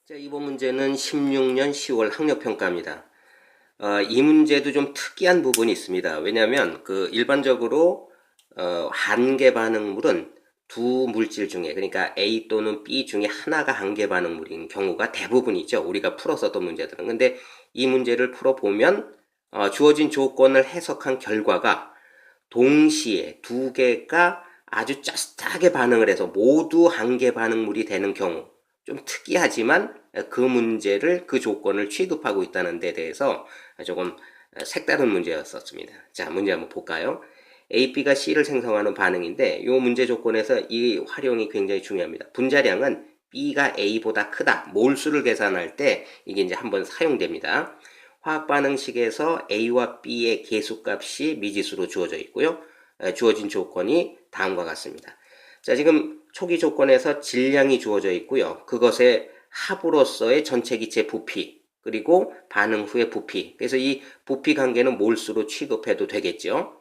자, 이번 문제는 16년 10월 학력평가입니다. 이 문제도 좀 특이한 부분이 있습니다. 왜냐하면 일반적으로 한계 반응물은 두 물질 중에, 그러니까 A 또는 B 중에 하나가 한계 반응물인 경우가 대부분이죠. 우리가 풀었었던 문제들은. 근데 이 문제를 풀어보면 주어진 조건을 해석한 결과가 동시에 두 개가 아주 짜릿하게 반응을 해서 모두 한계 반응물이 되는 경우, 좀 특이하지만 그 조건을 취급하고 있다는 데 대해서 조금 색다른 문제였었습니다. 자, 문제 한번 볼까요? A, B가 C를 생성하는 반응인데 이 문제 조건에서 이 활용이 굉장히 중요합니다. 분자량은 B가 A보다 크다. 몰수를 계산할 때 이게 이제 한번 사용됩니다. 화학 반응식에서 A와 B의 계수값이 미지수로 주어져 있고요. 주어진 조건이 다음과 같습니다. 자, 지금 초기 조건에서 질량이 주어져 있고요. 그것의 합으로서의 전체 기체 부피, 그리고 반응 후의 부피. 그래서 이 부피 관계는 몰수로 취급해도 되겠죠.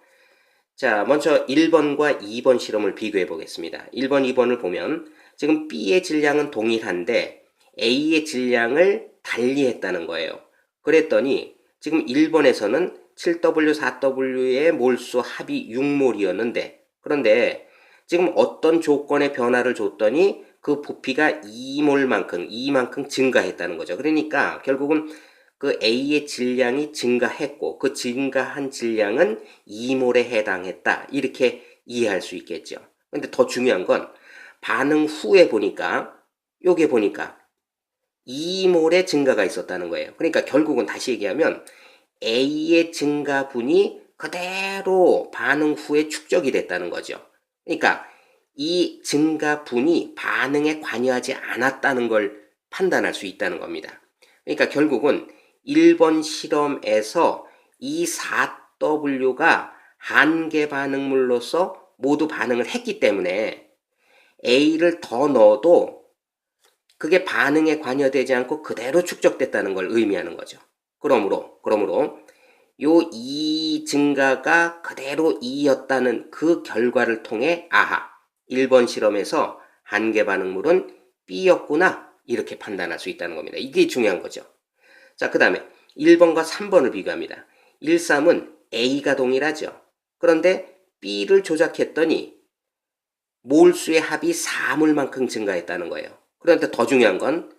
자, 먼저 1번과 2번 실험을 비교해 보겠습니다. 1번, 2번을 보면 지금 B의 질량은 동일한데 A의 질량을 달리했다는 거예요. 그랬더니 지금 1번에서는 7W, 4W의 몰수 합이 6몰이었는데, 그런데 지금 어떤 조건의 변화를 줬더니 그 부피가 2만큼 증가했다는 거죠. 그러니까 결국은 그 A의 질량이 증가했고 그 증가한 질량은 2몰에 해당했다. 이렇게 이해할 수 있겠죠. 근데 더 중요한 건 반응 후에 보니까 요게 보니까 2몰의 증가가 있었다는 거예요. 그러니까 결국은 다시 얘기하면 A의 증가분이 그대로 반응 후에 축적이 됐다는 거죠. 그러니까 이 증가분이 반응에 관여하지 않았다는 걸 판단할 수 있다는 겁니다. 그러니까 결국은 1번 실험에서 이 4W가 한계 반응물로서 모두 반응을 했기 때문에 A를 더 넣어도 그게 반응에 관여되지 않고 그대로 축적됐다는 걸 의미하는 거죠. 그러므로 요 2 증가가 그대로 2였다는 그 결과를 통해 1번 실험에서 한계 반응물은 B였구나, 이렇게 판단할 수 있다는 겁니다. 이게 중요한 거죠. 자, 그 다음에 1번과 3번을 비교합니다. 1, 3은 A가 동일하죠. 그런데 B를 조작했더니 몰수의 합이 4몰만큼 증가했다는 거예요. 그런데 더 중요한 건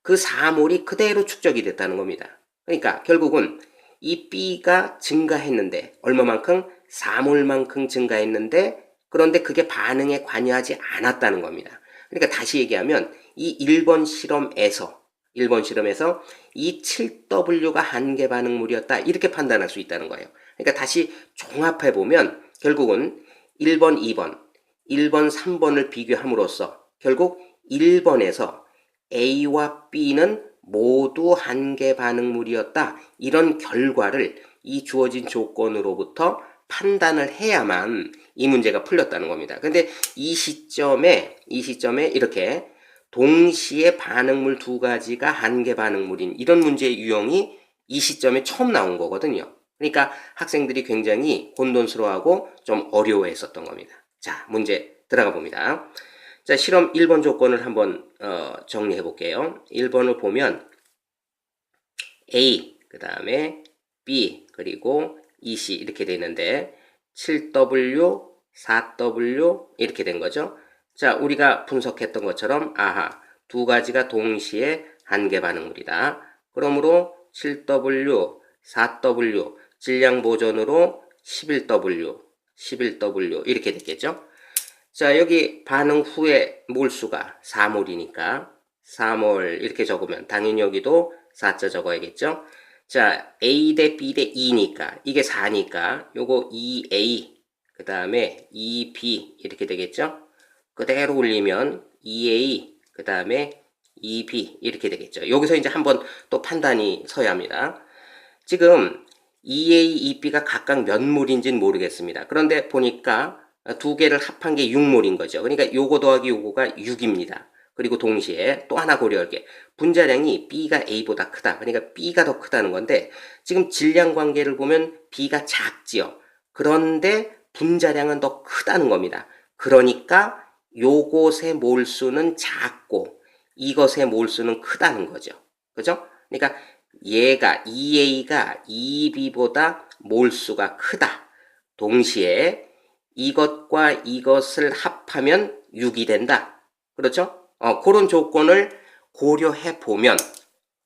그 4몰이 그대로 축적이 됐다는 겁니다. 그러니까 결국은 이 B가 증가했는데 얼마만큼? 4몰만큼 증가했는데, 그런데 그게 반응에 관여하지 않았다는 겁니다. 그러니까 다시 얘기하면 이 1번 실험에서 이 7W가 한계 반응물이었다, 이렇게 판단할 수 있다는 거예요. 그러니까 다시 종합해보면 결국은 1번, 2번, 1번, 3번을 비교함으로써 결국 1번에서 A와 B는 모두 한계 반응물이었다, 이런 결과를 이 주어진 조건으로부터 판단을 해야만 이 문제가 풀렸다는 겁니다. 근데 이 시점에 이렇게 동시에 반응물 두 가지가 한계 반응물인 이런 문제의 유형이 이 시점에 처음 나온 거거든요. 그러니까 학생들이 굉장히 혼돈스러워하고 좀 어려워했었던 겁니다. 자, 문제 들어가 봅니다. 자, 실험 1번 조건을 한번 정리해 볼게요. 1번을 보면 A, 그 다음에 B, 그리고 EC 이렇게 돼 있는데 7W, 4W 이렇게 된 거죠. 자, 우리가 분석했던 것처럼 두 가지가 동시에 한계 반응물이다. 그러므로 7W, 4W 질량 보존으로 11W 이렇게 됐겠죠. 자, 여기 반응 후에 몰수가 4몰이니까 4몰 이렇게 적으면 당연히 여기도 4자 적어야겠죠. 자, A 대 B 대 E니까 이게 4니까 요거 2A 그 다음에 2B 이렇게 되겠죠. 그대로 올리면 2A 그 다음에 2B 이렇게 되겠죠. 여기서 이제 한번 또 판단이 서야 합니다. 지금 2A, 2B가 각각 몇 몰인지는 모르겠습니다. 그런데 보니까 두 개를 합한 게 6몰인 거죠. 그러니까 요거 더하기 요거가 6입니다. 그리고 동시에 또 하나 고려할 게 분자량이 B가 A보다 크다. 그러니까 B가 더 크다는 건데 지금 질량 관계를 보면 B가 작지요. 그런데 분자량은 더 크다는 겁니다. 그러니까 요것의 몰수는 작고 이것의 몰수는 크다는 거죠. 그죠? 그러니까 얘가 2A가 2B보다 몰수가 크다. 동시에 이것과 이것을 합하면 6이 된다. 그렇죠? 그런 조건을 고려해 보면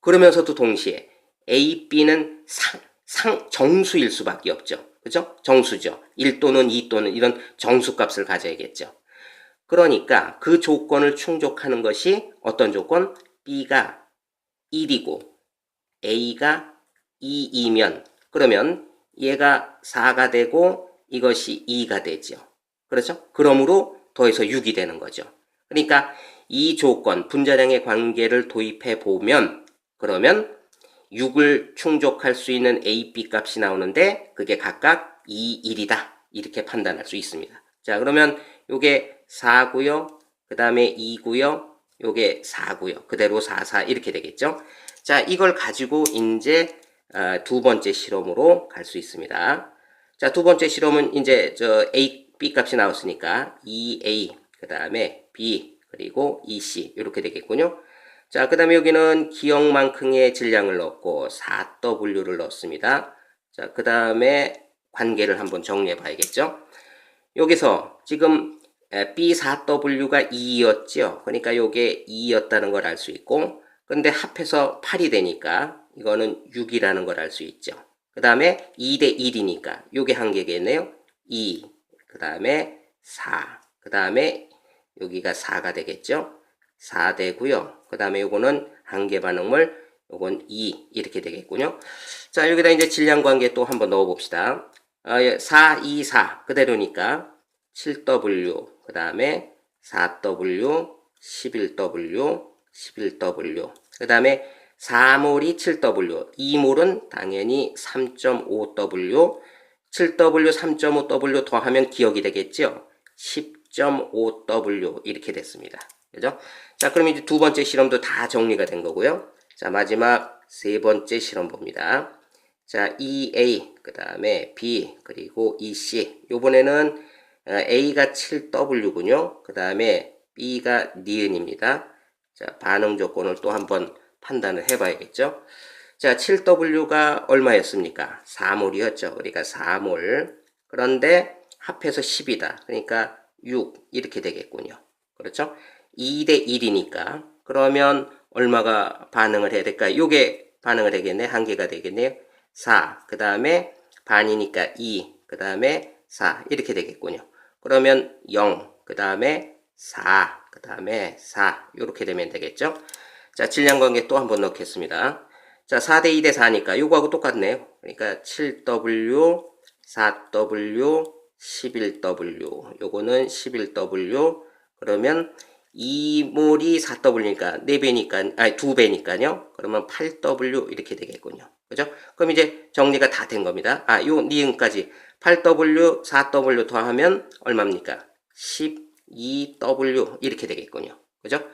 그러면서도 동시에 A, B는 정수일 수밖에 없죠. 그죠? 정수죠. 1 또는 2 또는 이런 정수값을 가져야겠죠. 그러니까 그 조건을 충족하는 것이 어떤 조건? B가 1이고 A가 2이면 그러면 얘가 4가 되고 이것이 2가 되죠. 그렇죠? 그러므로 더해서 6이 되는 거죠. 그러니까 이 조건, 분자량의 관계를 도입해 보면 그러면 6을 충족할 수 있는 A, B 값이 나오는데 그게 각각 2, 1이다. 이렇게 판단할 수 있습니다. 자, 그러면 요게 4고요. 그 다음에 2고요. 요게 4고요. 그대로 4, 4 이렇게 되겠죠. 자, 이걸 가지고 이제 두 번째 실험으로 갈 수 있습니다. 자, 두 번째 실험은 이제 A, B 값이 나왔으니까 2A, 그 다음에 B, 그리고 2C 이렇게 되겠군요. 자, 그 다음에 여기는 기억만큼의 질량을 넣고 4W를 넣습니다. 자, 그 다음에 관계를 한번 정리해 봐야겠죠. 여기서 지금 B4W가 2였죠. 그러니까 요게 2였다는 걸 알 수 있고, 근데 합해서 8이 되니까 이거는 6이라는 걸 알 수 있죠. 그 다음에 2대 1이니까 요게 한 개겠네요. 2, 그 다음에 4, 그 다음에 여기가 4가 되겠죠. 4 되고요. 그 다음에 요거는 한계 반응물, 요건 2 이렇게 되겠군요. 자, 여기다 이제 질량 관계 또 한번 넣어 봅시다. 4, 2, 4 그대로니까 7W, 그 다음에 4W, 11W, 11W, 그 다음에 4몰이 7W, 2몰은 당연히 3.5W, 7W, 3.5W 더하면 기억이 되겠죠? 10.5W 이렇게 됐습니다. 그죠? 자, 그럼 이제 두 번째 실험도 다 정리가 된 거고요. 자, 마지막 세 번째 실험 봅니다. 자, EA, 그 다음에 B, 그리고 EC. 요번에는 A가 7W군요. 그 다음에 B가 니은입니다. 자, 반응 조건을 또 한번 판단을 해봐야겠죠. 자, 7W가 얼마였습니까? 4몰이었죠. 그러니까 4몰. 그런데 합해서 10이다. 그러니까 6 이렇게 되겠군요. 그렇죠? 2대 1이니까 그러면 얼마가 반응을 해야 될까요? 요게 반응을 하겠네. 한 개가 되겠네요. 4, 그 다음에 반이니까 2, 그 다음에 4 이렇게 되겠군요. 그러면 0, 그 다음에 4, 그 다음에 4 이렇게 되면 되겠죠. 자, 질량 관계 또 한번 넣겠습니다. 자, 4대 2대 4니까 요거하고 똑같네요. 그러니까 7W, 4W, 11W 요거는 11W 그러면 2몰이 4W니까 4배니까 아니 2배니까요. 그러면 8W 이렇게 되겠군요. 그죠? 그럼 이제 정리가 다 된 겁니다. 요 니은까지 8W, 4W 더하면 얼마입니까? 12W 이렇게 되겠군요. 그죠?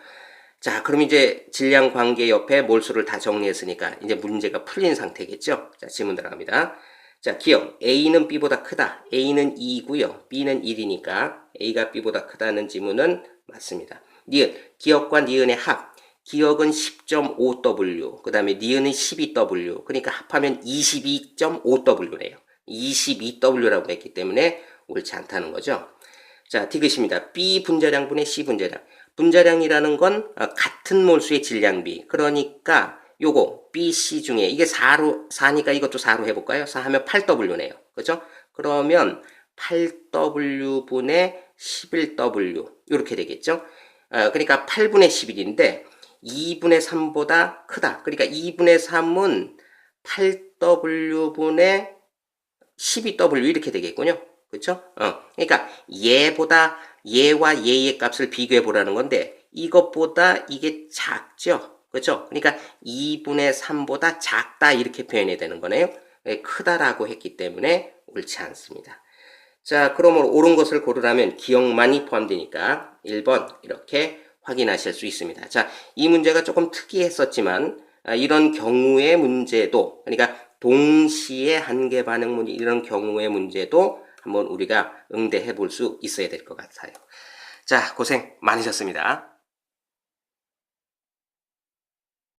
자, 그럼 이제 질량 관계 옆에 몰수를 다 정리했으니까 이제 문제가 풀린 상태겠죠? 자, 질문 들어갑니다. 자, 기억. A는 B보다 크다. A는 2고요. B는 1이니까 A가 B보다 크다는 지문은 맞습니다. 니은. 기억과 니은의 합. 기억은 10.5W. 그 다음에 니은은 12W. 그러니까 합하면 22.5W래요. 22W라고 했기 때문에 옳지 않다는 거죠. 자, 디귿입니다. B 분자량분의 C 분자량. 분자량이라는 건 같은 몰수의 질량비. 그러니까 요거 B, C 중에 이게 4니까 이것도 4로 해볼까요? 4 하면 8W네요. 그죠? 그러면 8W분의 11W 이렇게 되겠죠? 그러니까 8분의 11인데 2분의 3보다 크다. 그러니까 2분의 3은 8W분의 12W 이렇게 되겠군요. 그렇죠? 그러니까 얘와 얘의 값을 비교해 보라는 건데 이것보다 이게 작죠. 그렇죠? 그러니까 2분의 3보다 작다 이렇게 표현해야 되는 거네요. 크다라고 했기 때문에 옳지 않습니다. 자, 그러므로 옳은 것을 고르라면 기억만이 포함되니까 1번 이렇게 확인하실 수 있습니다. 자, 이 문제가 조금 특이했었지만 이런 경우의 문제도 그러니까 동시에 한계 반응문이 이런 경우의 문제도 한번 우리가 응대해 볼 수 있어야 될 것 같아요. 자, 고생 많으셨습니다.